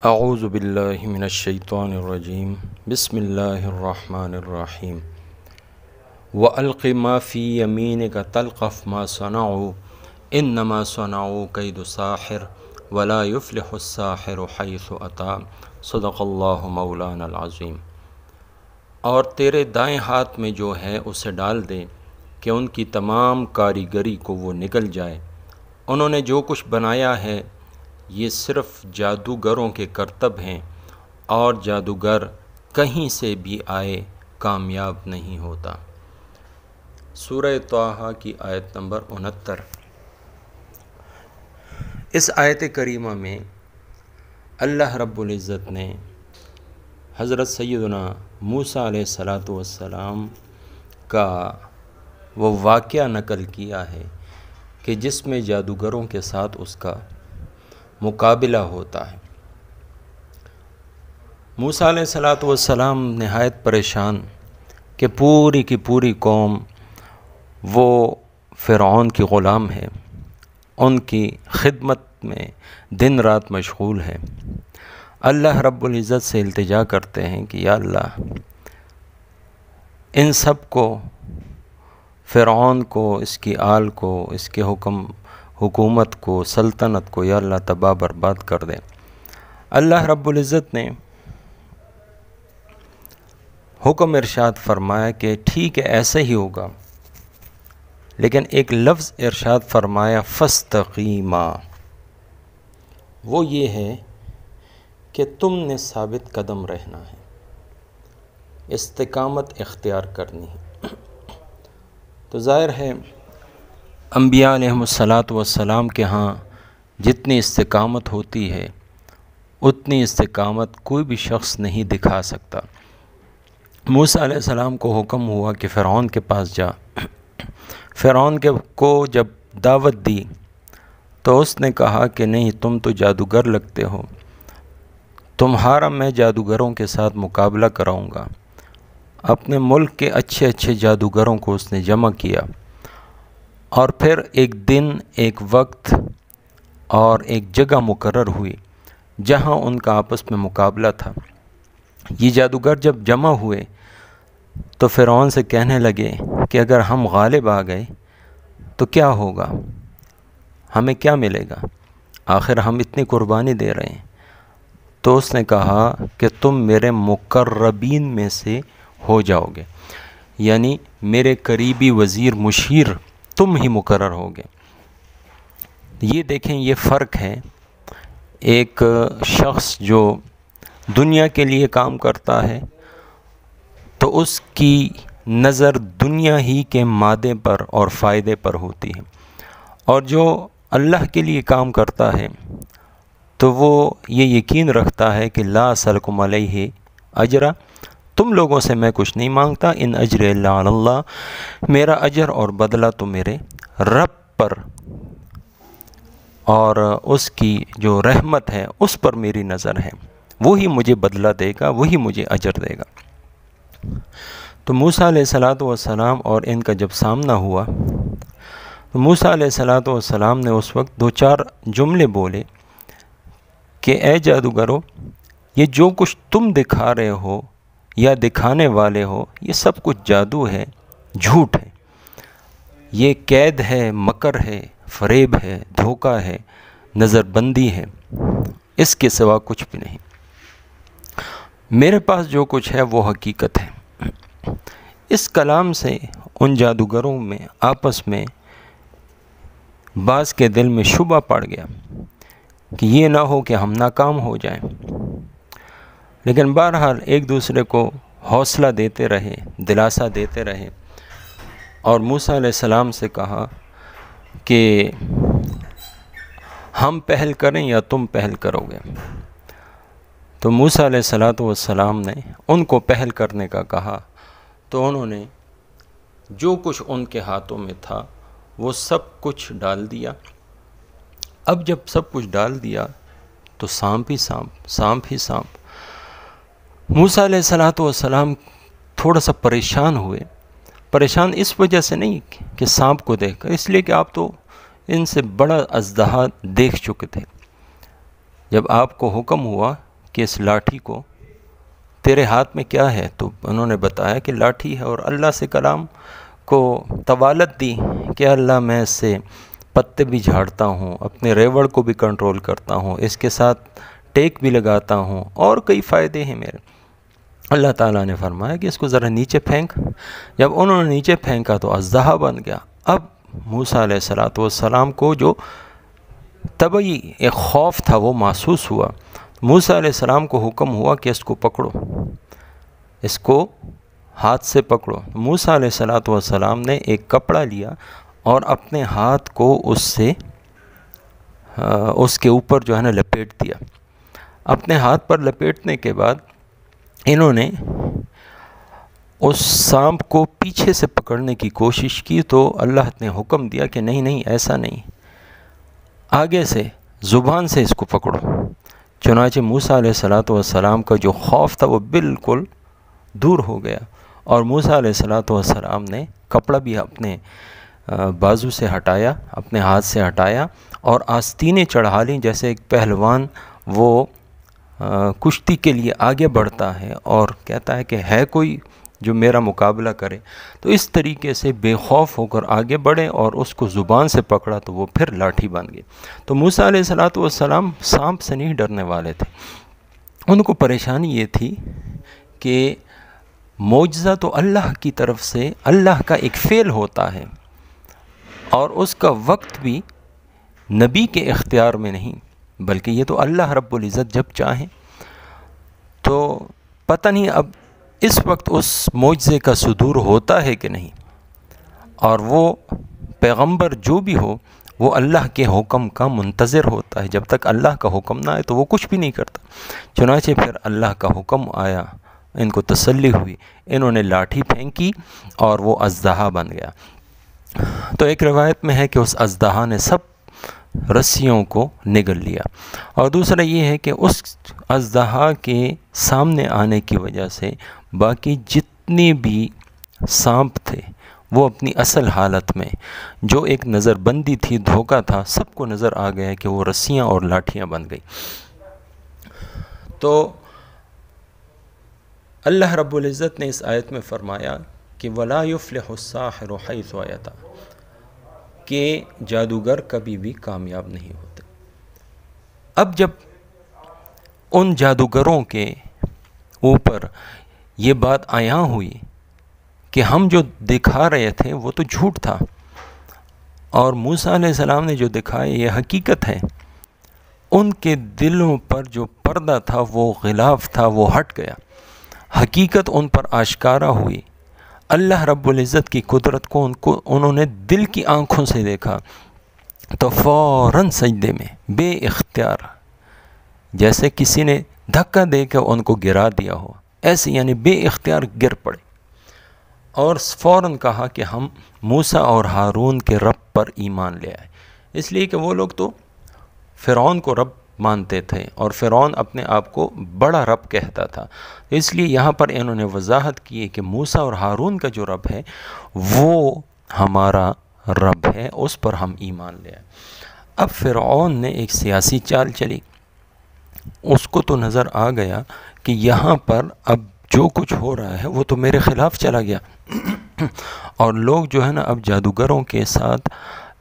اعوذ باللہ من الشیطان الرجیم بسم اللہ الرحمن الرحیم وَأَلْقِ مَا فِي يَمِينِكَ تَلْقَفْ مَا صَنَعُوا إِنَّمَا صَنَعُوا كَيْدُ سَاحِرٍ وَلَا يُفْلِحُ السَّاحِرُ حَيْثُ أَتَىٰ صدق اللہ مولانا العظیم۔ اور تیرے دائیں ہاتھ میں جو ہے اسے ڈال دے کہ ان کی تمام کاریگری کو وہ نگل جائے۔ انہوں نے جو کچھ بنایا ہے یہ صرف جادوگروں کے کرتب ہیں، اور جادوگر کہیں سے بھی آئے کامیاب نہیں ہوتا۔ سورہ طٰہٰ کی آیت نمبر 69۔ اس آیت کریمہ میں اللہ رب العزت نے حضرت سیدنا موسیٰ علیہ السلام کا وہ واقعہ نقل کیا ہے کہ جس میں جادوگروں کے ساتھ اس کا مقابلہ ہوتا ہے۔ موسیٰ علیہ السلام نہایت پریشان کہ پوری کی پوری قوم وہ فرعون کی غلام ہے، ان کی خدمت میں دن رات مشغول ہے۔ اللہ رب العزت سے التجا کرتے ہیں کہ یا اللہ ان سب کو، فرعون کو، اس کی آل کو، اس کے حکومت کو، سلطنت کو یا اللہ تباہ برباد کر دے۔ اللہ رب العزت نے حکم ارشاد فرمایا کہ ٹھیک ہے ایسا ہی ہوگا، لیکن ایک لفظ ارشاد فرمایا فاستقیما، وہ یہ ہے کہ تم نے ثابت قدم رہنا ہے، استقامت اختیار کرنی ہے۔ تو ظاہر ہے انبیاء علیہ السلام کے ہاں جتنی استقامت ہوتی ہے اتنی استقامت کوئی بھی شخص نہیں دکھا سکتا۔ موسیٰ علیہ السلام کو حکم ہوا کہ فرعون کے پاس جا۔ فرعون کو جب دعوت دی تو اس نے کہا کہ نہیں، تم تو جادوگر لگتے ہو، تمہارا میں جادوگروں کے ساتھ مقابلہ کراؤں گا۔ اپنے ملک کے اچھے اچھے جادوگروں کو اس نے جمع کیا، اور پھر ایک دن، ایک وقت اور ایک جگہ مقرر ہوئی جہاں ان کا آپس میں مقابلہ تھا۔ یہ جادوگر جب جمع ہوئے تو فرعون سے کہنے لگے کہ اگر ہم غالب آ گئے تو کیا ہوگا، ہمیں کیا ملے گا، آخر ہم اتنی قربانی دے رہے ہیں۔ تو اس نے کہا کہ تم میرے مقربین میں سے ہو جاؤ گے، یعنی میرے قریبی وزیر مشیر تم ہی مقرر ہوگے۔ یہ دیکھیں، یہ فرق ہے۔ ایک شخص جو دنیا کے لیے کام کرتا ہے تو اس کی نظر دنیا ہی کے مادے پر اور فائدے پر ہوتی ہے، اور جو اللہ کے لیے کام کرتا ہے تو وہ یہ یقین رکھتا ہے کہ لا اسألکم علیہ اجرا، تم لوگوں سے میں کچھ نہیں مانگتا، ان اجر الا علی اللہ، میرا اجر اور بدلہ تو میرے رب پر اور اس کی جو رحمت ہے اس پر میری نظر ہے، وہی مجھے بدلہ دے گا، وہی مجھے اجر دے گا۔ تو موسیٰ علیہ السلام اور ان کا جب سامنا ہوا تو موسیٰ علیہ السلام نے اس وقت دو چار جملے بولے کہ اے جادوگرو، یہ جو کچھ تم دکھا رہے ہو یا دکھانے والے ہو یہ سب کچھ جادو ہے، جھوٹ ہے، یہ قید ہے، مکر ہے، فریب ہے، دھوکہ ہے، نظر بندی ہے، اس کے سوا کچھ بھی نہیں۔ میرے پاس جو کچھ ہے وہ حقیقت ہے۔ اس کلام سے ان جادوگروں میں آپس میں بعض کے دل میں شبہ پڑ گیا کہ یہ نہ ہو کہ ہم ناکام ہو جائیں، لیکن بہرحال ایک دوسرے کو حوصلہ دیتے رہے، دلاسا دیتے رہے، اور موسیٰ علیہ السلام سے کہا کہ ہم پہل کریں یا تم پہل کرو گے۔ تو موسیٰ علیہ السلام نے ان کو پہل کرنے کا کہا، تو انہوں نے جو کچھ ان کے ہاتھوں میں تھا وہ سب کچھ ڈال دیا۔ اب جب سب کچھ ڈال دیا تو سانپ ہی سانپ۔ موسیٰ علیہ السلام تھوڑا سا پریشان ہوئے، پریشان اس وجہ سے نہیں کہ سانپ کو دیکھ کر، اس لیے کہ آپ تو ان سے بڑا اژدہا دیکھ چکے تھے۔ جب آپ کو حکم ہوا کہ اس لاٹھی کو تیرے ہاتھ میں کیا ہے؟ تو انہوں نے بتایا کہ لاٹھی ہے، اور اللہ سے کلام کو طوالت دی کہ اللہ میں اس سے پتے بھی جھاڑتا ہوں، اپنے ریوڑ کو بھی کنٹرول کرتا ہوں، اس کے ساتھ ٹیک بھی لگاتا ہوں، اور کئی فائدے ہیں میرے۔ اللہ تعالیٰ نے فرمایا کہ اس کو ذرا نیچے پھینک۔ جب انہوں نے نیچے پھینکا تو اژدہا بن گیا۔ اب موسیٰ علیہ السلام کو جو طبعی ایک خوف تھا وہ محسوس ہوا۔ موسیٰ علیہ السلام کو حکم ہوا کہ اس کو پکڑو، اس کو ہاتھ سے پکڑو۔ موسیٰ علیہ السلام نے ایک کپڑا لیا اور اپنے ہاتھ کو اس کے اوپر جو ہے نا لپیٹ دیا۔ اپنے ہاتھ پر لپیٹنے کے بعد انہوں نے اس سانپ کو پیچھے سے پکڑنے کی کوشش کی، تو اللہ نے حکم دیا کہ نہیں نہیں، ایسا نہیں، آگے سے زبان سے اس کو پکڑو۔ چنانچہ موسیٰ علیہ السلام کا جو خوف تھا وہ بالکل دور ہو گیا، اور موسیٰ علیہ السلام نے کپڑا بھی اپنے بازو سے ہٹایا، اپنے ہاتھ سے ہٹایا، اور آستینیں چڑھا لیں، جیسے ایک پہلوان وہ کشتی کے لیے آگے بڑھتا ہے اور کہتا ہے کہ ہے کوئی جو میرا مقابلہ کرے، تو اس طریقے سے بے خوف ہو کر آگے بڑھے اور اس کو زبان سے پکڑا تو وہ پھر لاٹھی بن گئی۔ تو موسیٰ علیہ السلام سانپ سے نہیں ڈرنے والے تھے، ان کو پریشانی یہ تھی کہ معجزہ تو اللہ کی طرف سے، اللہ کا ایک فعل ہوتا ہے، اور اس کا وقت بھی نبی کے اختیار میں نہیں، بلکہ یہ تو اللہ رب العزت جب چاہیں۔ تو پتہ نہیں اب اس وقت اس معجزے کا صدور ہوتا ہے کہ نہیں، اور وہ پیغمبر جو بھی ہو وہ اللہ کے حکم کا منتظر ہوتا ہے، جب تک اللہ کا حکم نہ آئے تو وہ کچھ بھی نہیں کرتا۔ چنانچہ پھر اللہ کا حکم آیا، ان کو تسلی ہوئی، انہوں نے لاٹھی پھینکی اور وہ اژدہا بن گیا۔ تو ایک روایت میں ہے کہ اس اژدہا نے سب رسیوں کو نگل لیا، اور دوسرا یہ ہے کہ اس اژدہا کے سامنے آنے کی وجہ سے باقی جتنے بھی سانپ تھے وہ اپنی اصل حالت میں، جو ایک نظر بندی تھی، دھوکہ تھا، سب کو نظر آ گیا کہ وہ رسیاں اور لاٹھیاں بن گئی۔ تو اللہ رب العزت نے اس آیت میں فرمایا کہ وَلَا يُفْلِحُ السَّاحِرُ حَيْثُ أَتَى، کہ جادوگر کبھی بھی کامیاب نہیں ہوتے۔ اب جب ان جادوگروں کے اوپر یہ بات عیاں ہوئی کہ ہم جو دکھا رہے تھے وہ تو جھوٹ تھا، اور موسیٰ علیہ السلام نے جو دکھایا یہ حقیقت ہے، ان کے دلوں پر جو پردہ تھا، وہ غلاف تھا، وہ ہٹ گیا، حقیقت ان پر آشکارا ہوئی۔ اللہ رب العزت کی قدرت کو انہوں نے دل کی آنکھوں سے دیکھا، تو فوراً سجدے میں بے اختیار، جیسے کسی نے دھکا دے کے ان کو گرا دیا ہو، ایسے یعنی بے اختیار گر پڑے، اور فوراً کہا کہ ہم موسیٰ اور ہارون کے رب پر ایمان لے آئے۔ اس لیے کہ وہ لوگ تو فرعون کو رب مانتے تھے، اور فرعون اپنے آپ کو بڑا رب کہتا تھا، اس لیے یہاں پر انہوں نے وضاحت کی کہ موسیٰ اور ہارون کا جو رب ہے وہ ہمارا رب ہے، اس پر ہم ایمان لے آئے۔ اب فرعون نے ایک سیاسی چال چلی، اس کو تو نظر آ گیا کہ یہاں پر اب جو کچھ ہو رہا ہے وہ تو میرے خلاف چلا گیا، اور لوگ جو ہے نا اب جادوگروں کے ساتھ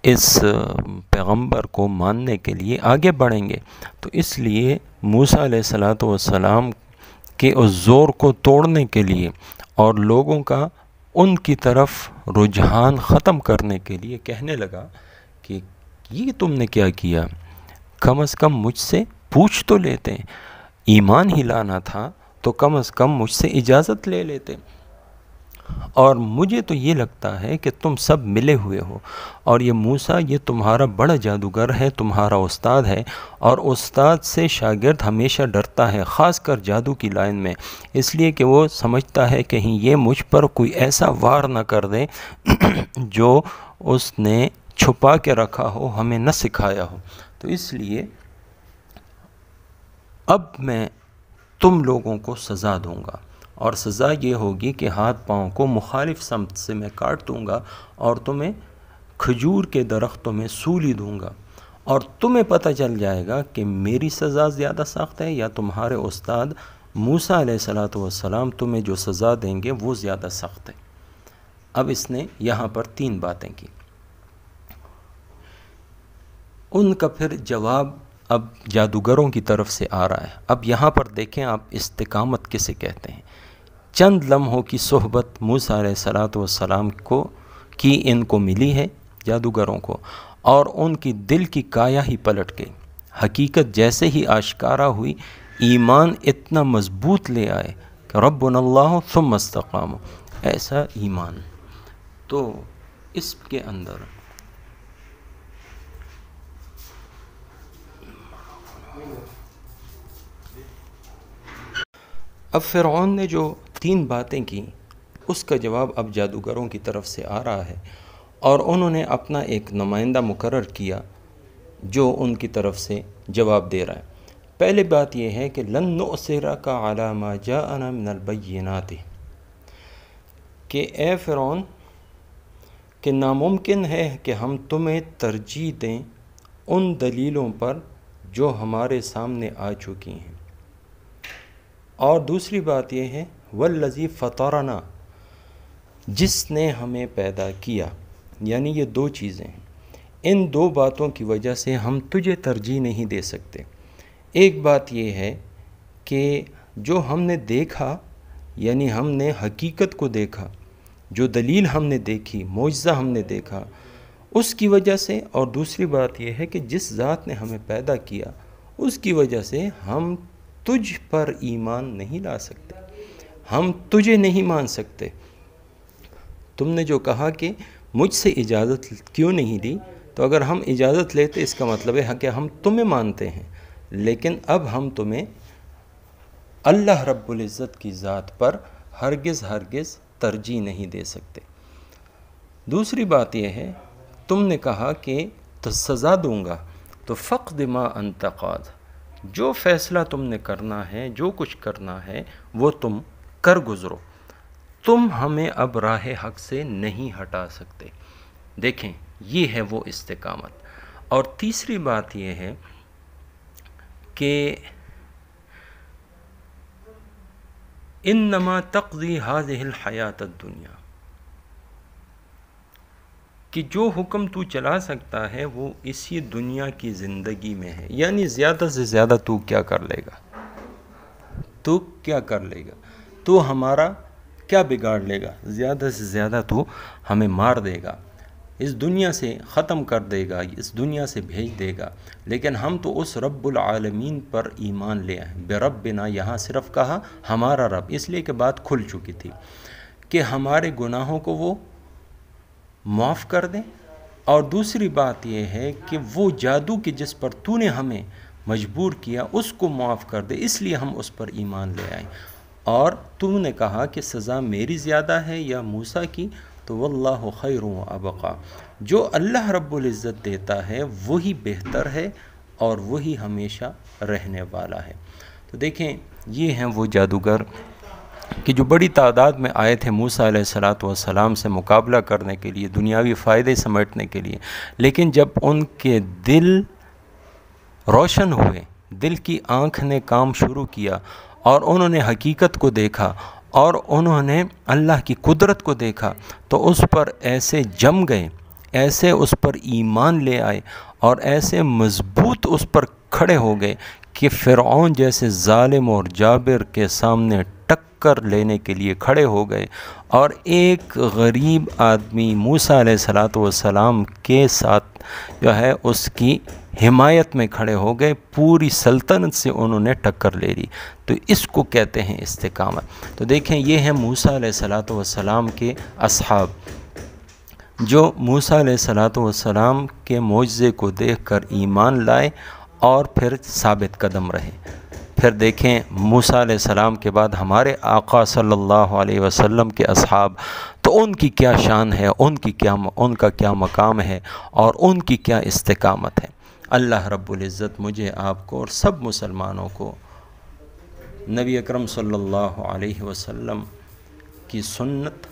اس پیغمبر کو ماننے کے لیے آگے بڑھیں گے۔ تو اس لیے موسیٰ علیہ السلام کے اس زور کو توڑنے کے لیے اور لوگوں کا ان کی طرف رجحان ختم کرنے کے لیے کہنے لگا کہ یہ تم نے کیا کیا، کم از کم مجھ سے پوچھ تو لیتے، ایمان ہی لانا تھا تو کم از کم مجھ سے اجازت لے لیتے۔ اور مجھے تو یہ لگتا ہے کہ تم سب ملے ہوئے ہو، اور یہ موسیٰ یہ تمہارا بڑا جادوگر ہے، تمہارا استاد ہے، اور استاد سے شاگرد ہمیشہ ڈرتا ہے، خاص کر جادو کی لائن میں، اس لیے کہ وہ سمجھتا ہے کہیں یہ مجھ پر کوئی ایسا وار نہ کر دے جو اس نے چھپا کے رکھا ہو، ہمیں نہ سکھایا ہو۔ تو اس لیے اب میں تم لوگوں کو سزا دوں گا، اور سزا یہ ہوگی کہ ہاتھ پاؤں کو مخالف سمت سے میں کاٹ دوں گا، اور تمہیں کھجور کے درختوں میں سولی دوں گا، اور تمہیں پتہ چل جائے گا کہ میری سزا زیادہ سخت ہے یا تمہارے استاد موسیٰ علیہ السلام تمہیں جو سزا دیں گے وہ زیادہ سخت ہے۔ اب اس نے یہاں پر 3 باتیں کی۔ ان کا پھر جواب اب جادوگروں کی طرف سے آ رہا ہے۔ اب یہاں پر دیکھیں آپ استقامت کسے کہتے ہیں۔ چند لمحوں کی صحبت موسیٰ علیہ السلام کی ان کو ملی ہے جادوگروں کو، اور ان کی دل کی کایا ہی پلٹ گئی۔ حقیقت جیسے ہی آشکارا ہوئی، ایمان اتنا مضبوط لے آئے کہ ربنا اللہ ثم استقاموا، ایسا ایمان۔ تو اس کے اندر اب فرعون نے جو 3 باتیں کی اس کا جواب اب جادوگروں کی طرف سے آ رہا ہے، اور انہوں نے اپنا ایک نمائندہ مقرر کیا جو ان کی طرف سے جواب دے رہا ہے۔ پہلی بات یہ ہے کہ لن نؤثرک علی ما جاءنا من البینات، کہ اے فرعون کہ ناممکن ہے کہ ہم تمہیں ترجیح دیں ان دلیلوں پر جو ہمارے سامنے آ چکی ہیں۔ اور دوسری بات یہ ہے والذی فطرنا، جس نے ہمیں پیدا کیا، یعنی یہ 2 چیزیں ہیں۔ ان 2 باتوں کی وجہ سے ہم تجھے ترجیح نہیں دے سکتے۔ ایک بات یہ ہے کہ جو ہم نے دیکھا، یعنی ہم نے حقیقت کو دیکھا، جو دلیل ہم نے دیکھی، معجزہ ہم نے دیکھا، اس کی وجہ سے، اور دوسری بات یہ ہے کہ جس ذات نے ہمیں پیدا کیا اس کی وجہ سے ہم تجھ پر ایمان نہیں لا سکتے، ہم تجھے نہیں مان سکتے۔ تم نے جو کہا کہ مجھ سے اجازت کیوں نہیں لی، تو اگر ہم اجازت لیتے اس کا مطلب ہے کہ ہم تمہیں مانتے ہیں، لیکن اب ہم تمہیں اللہ رب العزت کی ذات پر ہرگز ترجیح نہیں دے سکتے۔ دوسری بات یہ ہے تم نے کہا کہ تو سزا دوں گا، تو فقد ما انت قاض، جو فیصلہ تم نے کرنا ہے، جو کچھ کرنا ہے وہ تم کر گزرو، تم ہمیں اب راہ حق سے نہیں ہٹا سکتے۔ دیکھیں یہ ہے وہ استقامت۔ اور تیسری بات یہ ہے کہ انما تقضی هذه الحیات الدنیا، کہ جو حکم تو چلا سکتا ہے وہ اسی دنیا کی زندگی میں ہے، یعنی زیادہ سے زیادہ تو کیا کر لے گا، تو کیا کر لے گا، تو ہمارا کیا بگاڑ لے گا، زیادہ سے زیادہ تو ہمیں مار دے گا، اس دنیا سے ختم کر دے گا، اس دنیا سے بھیج دے گا، لیکن ہم تو اس رب العالمین پر ایمان لے آئے۔ بربنا یہاں صرف کہا ہمارا رب، اس لیے کہ بات کھل چکی تھی کہ ہمارے گناہوں کو وہ معاف کر دیں، اور دوسری بات یہ ہے کہ وہ جادو کے جس پر تو نے ہمیں مجبور کیا اس کو معاف کر دے، اس لیے ہم اس پر ایمان لے آئیں۔ اور تو نے کہا کہ سزا میری زیادہ ہے یا موسیٰ کی، تو واللہ خیر و ابقا، جو اللہ رب العزت دیتا ہے وہی بہتر ہے اور وہی ہمیشہ رہنے والا ہے۔ تو دیکھیں یہ ہیں وہ جادوگر کہ جو بڑی تعداد میں آئے تھے موسیٰ علیہ السلام سے مقابلہ کرنے کے لیے، دنیاوی فائدے سمیٹنے کے لیے، لیکن جب ان کے دل روشن ہوئے، دل کی آنکھ نے کام شروع کیا اور انہوں نے حقیقت کو دیکھا اور انہوں نے اللہ کی قدرت کو دیکھا، تو اس پر ایسے جم گئے، ایسے اس پر ایمان لے آئے اور ایسے مضبوط اس پر کھڑے ہو گئے کہ فرعون جیسے ظالم اور جابر کے سامنے ٹکر لینے کے لیے کھڑے ہو گئے، اور ایک غریب آدمی موسیٰ علیہ السلام کے ساتھ جو ہے اس کی حمایت میں کھڑے ہو گئے، پوری سلطنت سے انہوں نے ٹکر لے لی۔ تو اس کو کہتے ہیں استقامت۔ تو دیکھیں یہ ہیں موسیٰ علیہ السلام کے اصحاب، جو موسیٰ علیہ السلام کے معجزے کو دیکھ کر ایمان لائے اور پھر ثابت قدم رہے۔ پھر دیکھیں موسیٰ علیہ السلام کے بعد ہمارے آقا صلی اللہ علیہ وسلم کے اصحاب، تو ان کی کیا شان ہے، ان کا کیا مقام ہے اور ان کی کیا استقامت ہے۔ اللہ رب العزت مجھے آپ کو اور سب مسلمانوں کو نبی اکرم صلی اللہ علیہ وسلم کی سنت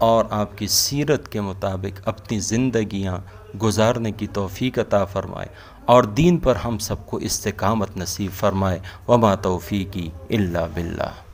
اور آپ کی سیرت کے مطابق اپنی زندگیاں گزارنے کی توفیق عطا فرمائے اور دین پر ہم سب کو استقامت نصیب فرمائے۔ وما توفیقی الا باللہ۔